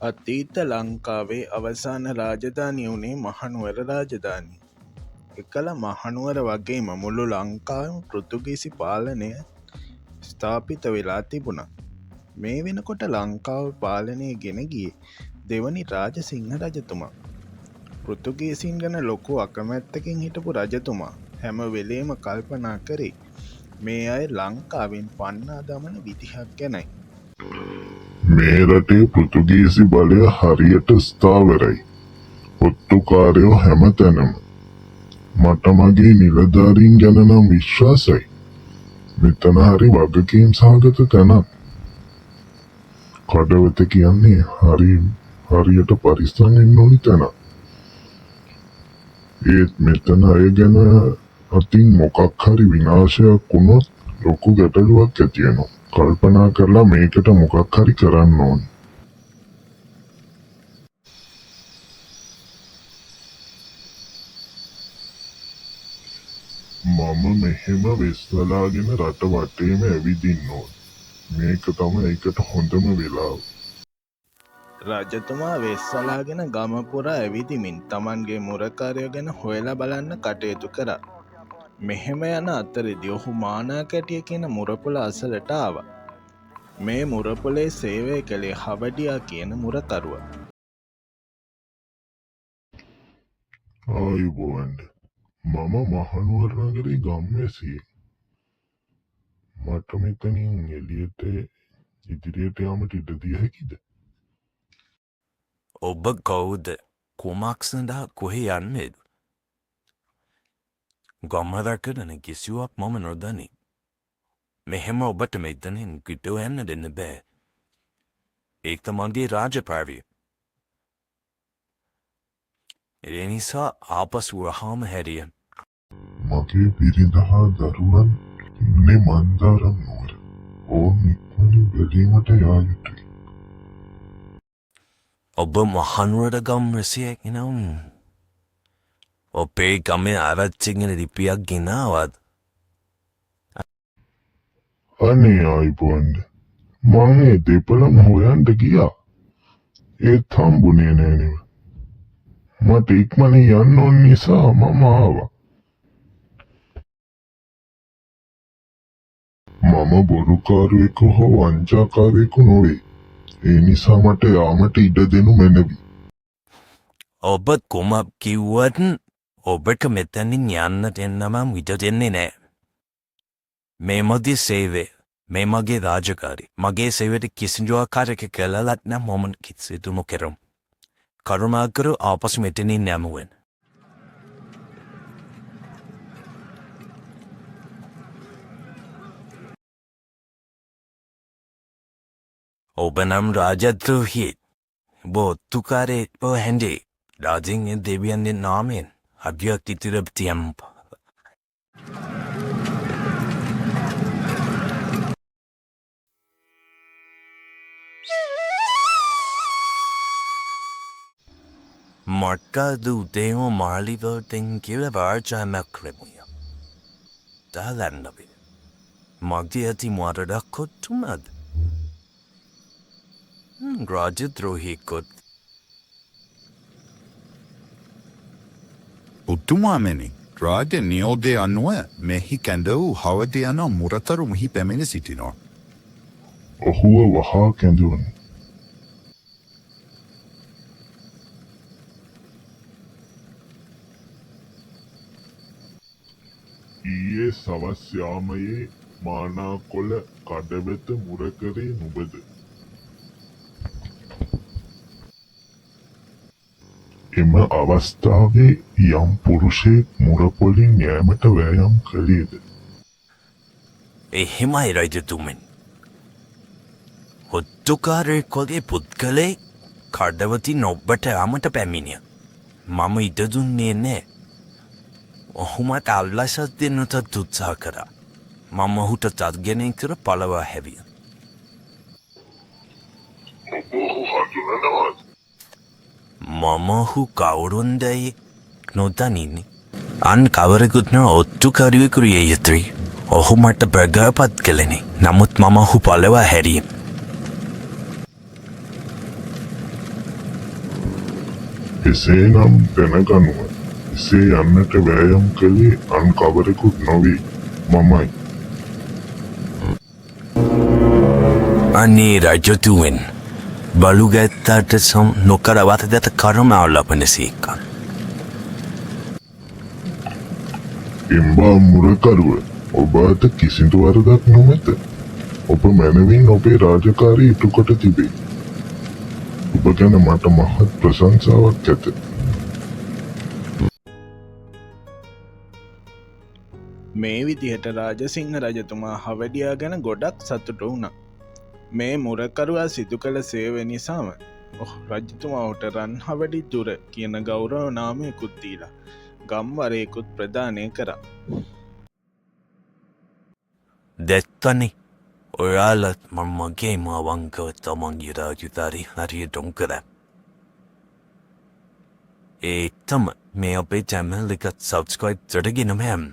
අතීත ලංකාවේ අවසාන රාජධානිය වුණේ මහනුවර රාජධානිය. එකල මහනුවර වගේම මුළු ලංකාවම පෘතුගීසි පාලනය ස්ථාපිත වෙලා තිබුණා. මේ වෙනකොට ලංකාව පාලනය ගෙන ගියේ දෙවනි රාජසිංහ රජතුමා. පෘතුගීසින් ගැන ලොකු අකමැත්තකින් හිටපු රජතුමා හැම වෙලේම කල්පනා කරේ මේ අය ලංකාවෙන් පන්නා දමන විදිහක් ගැනයි. මේ රටේ පෘතුගීසි බලය හරියට ස්ථාවරයි. ඔත්තුකාරයෝ හැමතැනම. මට මගේ නිලධාරීන් ගැන නම් විශ්වාසයි. මෙතන හරි වගකීම් සහගත තැනක්. කඩවත කියන්නේ හරියට පරිස්සම් වෙන්න ඕනි තැනක්. ඒත් මෙතන අය ගැන අතින් මොකක් හරි විනාශයක් වුණොත් ලොකු ගැටලුවක් ඇති වෙනවා. කල්පනා කරලා මේකට මොකක් හරි කරන්න ඕනි. මම මෙහෙම වෙස්වලාගෙන රට වටේම ඇවිදින්න ඕන. මේක තමයි ඒකට හොඳම වෙලාව. රජතුමා වෙස්සලාගෙන ගම පුරා ඇවිදිමින් තමන්ගේ මුරකාරයෝ ගැන හොයලා බලන්න කටයුතු කරා. මෙහෙම යන අතරේදී ඔහු මානා කැටිය කියන මුරපොළ අසලට ආවා. මේ මුරපොළේ සේවය කළේ හවඩියා කියන මුරකරුවා. ආයුබෝවන්. මම මහනුවර නගරේ ගම්වැසියෙක්. මට මෙතනින් එළියට ඉදිරියට යාමට ඉඩ දිය හැකිද? ඔබ කවුද? කුමක් සඳහා කොහෙ යන්නේද? ගම්හදකරන කිසිවක් මම නොදනි. මෙහෙම ඔබට මෙතනින් කිට්ටුව යන්න දෙන්න බෑ. ඒක තමන්ගේ රාජපාරිය. ඒ නිසා ආපසු වහාම හැරිය. මගේ බිරිඳ හා දරුවන් ඉන්නේ මන්දාරම් නුවර. ඕන් ඉක්මනින් බැලීමට යා යුතුයි. ඔබ මහනුවර ගම්වැසියෙක් නම් ඔබේ ගමේ ආරච්චිගෙන ලිපියක් ගෙනාවද? අනේ ආයුබෝවන්. මම ඒ දෙපළම හොයන්න ගියා. ඒත් හම්බුනේ නෑ නෙව. මට ඉක්මනින් යන්න ඕන නිසා මම ආවා. මම බොරුකාරයෙකු හෝ වංචාකාරයෙකු නොවේ. ඒ නිසා මට යාමට ඉඩ දෙනු මැනවි. ඔබ කුමක් කිව්වත් ඔබට මෙතනින් යන්න දෙන්න මම ඉඩ දෙන්නේ නෑ. මේ මගේ සේවය, මේ මගේ රාජකාරී. මගේ සේවයට කිසිදු ආකාරයක කළලත් නම් මම කිසිදු නොකරම්. කරුණාකර ආපසු මෙතනින් යමුවෙන්. ඔබ නම් රාජද්‍රෝහී. ඔබ ඔත්තුකාරයෙක් බව හැඳේ. රාජින්ගේ දෙවියන්ගේ නාමයෙන් අභියක් ඉතිරපතියම්. Marcado deo marlivo ten kila varja makremuya. Dalannabi. Magdiati marada kotumad. Rajadrohi kot. උතුමාමෙනි රාජ නියෝගය අනුව මෙහි කැඳ වූ හවදියන මුරතරු මෙහි පැමිණ සිටිනවා. ඔහුව වහා කැඳවනු. ඊයේ සවස් යාමයේ මානාකොළ කඩවෙත මුරකරේ නුඹද? එම අවස්ථාවේ යම් පුරුෂයෙක් මුරපොලින් යෑමට වෑයම් කළේද? එහෙමයි රජතුමනි. ඔත්තුකාරයෙකුගේ පුද්ගලයෙක් කඩවතින් ඔබට යාමට පැමිණිය. මම ඉඩ දුන්නේ නෑ. ඔහු මට අල්ලසක් දෙන්නටත් උත්සාහ කරා. මම ඔහුට තර්ජනය කර පළවා හැවිය. මම ඔහු කවුරුන්දැයි නොදනින්නේ. අන් කවරෙකුත් නොව ඔත්තුකාරයෙකු විය යුතුයි. ඔහු මට ප්‍රගාපත් කළෙනි. නමුත් මම ඔහු පළවා හැරියෙමි. එසේනම් දැනගනුව එසේ යන්නට වෑයම් කළේ අන් කවරෙකුත් නොවේ මමයි. අනේ රජතුවෙන් බලුගැත්තාට සම් නොකරවත දැත කරමාව ලබන සේකා. එම්බා මුරකරුව ඔබ අත කිසිදු වරදක් නොමැත. ඔබ මැනවින් ඔබේ රාජකාරී ඉටුකොට තිබේ. ඔබ ගැන මට මහත් ප්‍රශංසාවක් ඇත. මේ විදිහට රාජසිංහ රජතුමා හවඩියා ගැන ගොඩක් සතුටු වුණා. මේ මුරකරුවා සිදු කළ සේවය නිසාම රජතුමාට රන් හවඩි දුර කියන ගෞරව නාමයකුත් දීලා ගම්වරයෙකුත් ප්‍රදානය කරා. දැත්තනේ ඔයාලත් මගේම අවංකව තමන්ගේ රාජධාරී හරියට යොමු කරා. ඒ තම මේ අපේ channel එකත් subscribe කරගෙන මෑම්.